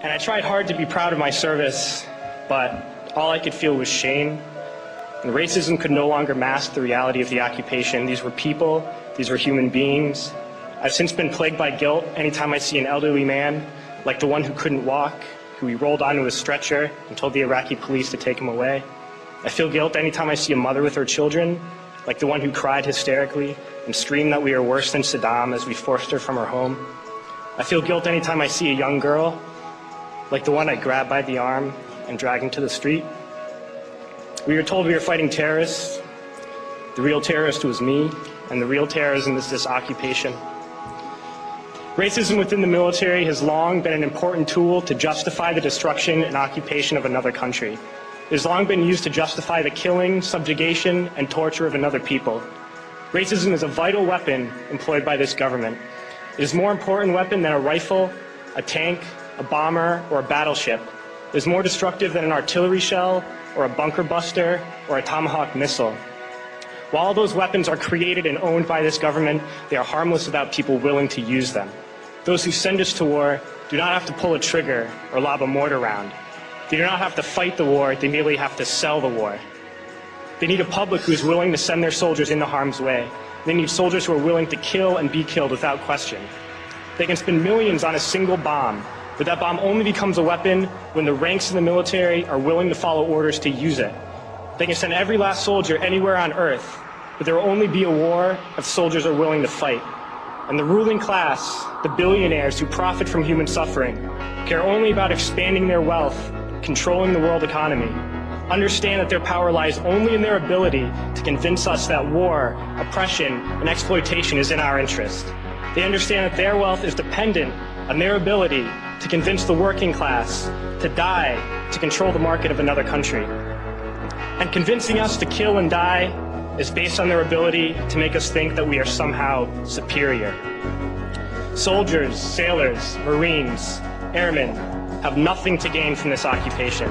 And I tried hard to be proud of my service, but all I could feel was shame. And racism could no longer mask the reality of the occupation. These were people, these were human beings. I've since been plagued by guilt anytime I see an elderly man, like the one who couldn't walk, who we rolled onto a stretcher and told the Iraqi police to take him away. I feel guilt anytime I see a mother with her children, like the one who cried hysterically and screamed that we are worse than Saddam as we forced her from her home. I feel guilt anytime I see a young girl, like the one I grabbed by the arm and dragged into the street. We were told we were fighting terrorists. The real terrorist was me, and the real terrorism is this occupation. Racism within the military has long been an important tool to justify the destruction and occupation of another country. It has long been used to justify the killing, subjugation, and torture of another people. Racism is a vital weapon employed by this government. It is a more important weapon than a rifle, a tank, a bomber, or a battleship. It is more destructive than an artillery shell, or a bunker buster, or a Tomahawk missile. While all those weapons are created and owned by this government, they are harmless without people willing to use them. Those who send us to war do not have to pull a trigger or lob a mortar round. They do not have to fight the war, they merely have to sell the war. They need a public who is willing to send their soldiers into harm's way. They need soldiers who are willing to kill and be killed without question. They can spend millions on a single bomb, but that bomb only becomes a weapon when the ranks of the military are willing to follow orders to use it. They can send every last soldier anywhere on earth, but there will only be a war if soldiers are willing to fight. And the ruling class, the billionaires who profit from human suffering, care only about expanding their wealth, controlling the world economy. Understand that their power lies only in their ability to convince us that war, oppression, and exploitation is in our interest. They understand that their wealth is dependent on their ability to convince the working class to die to control the market of another country. And convincing us to kill and die is based on their ability to make us think that we are somehow superior. Soldiers, sailors, Marines, airmen have nothing to gain from this occupation.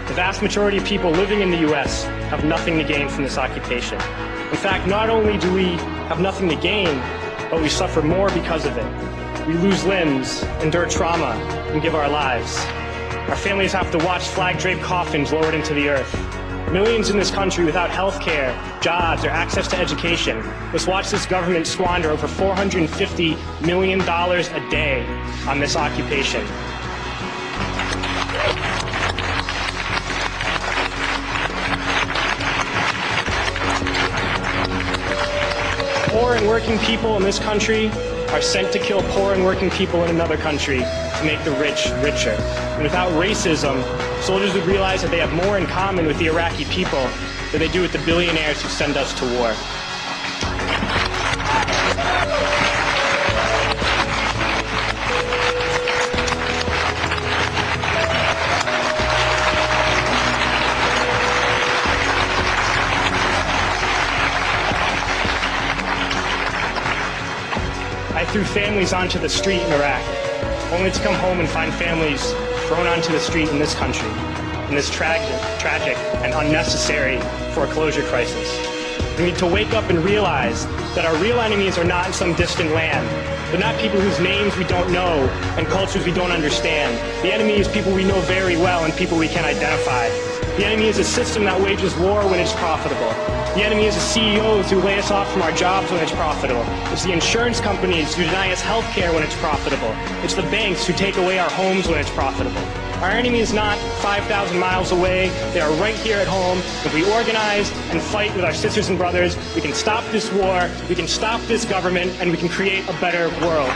The vast majority of people living in the U.S. have nothing to gain from this occupation. In fact, not only do we have nothing to gain, but we suffer more because of it. We lose limbs, endure trauma, and give our lives. Our families have to watch flag-draped coffins lowered into the earth. Millions in this country without health care, jobs, or access to education must watch this government squander over $450 million a day on this occupation. Poor and working people in this country are sent to kill poor and working people in another country to make the rich richer. And without racism, soldiers would realize that they have more in common with the Iraqi people than they do with the billionaires who send us to war. I threw families onto the street in Iraq, only to come home and find families thrown onto the street in this country, in this tragic and unnecessary foreclosure crisis. We need to wake up and realize that our real enemies are not in some distant land. They're not people whose names we don't know and cultures we don't understand. The enemy is people we know very well and people we can identify. The enemy is a system that wages war when it's profitable. The enemy is the CEOs who lay us off from our jobs when it's profitable. It's the insurance companies who deny us health care when it's profitable. It's the banks who take away our homes when it's profitable. Our enemy is not 5,000 miles away. They are right here at home. If we organize and fight with our sisters and brothers, we can stop this war, we can stop this government, and we can create a better world.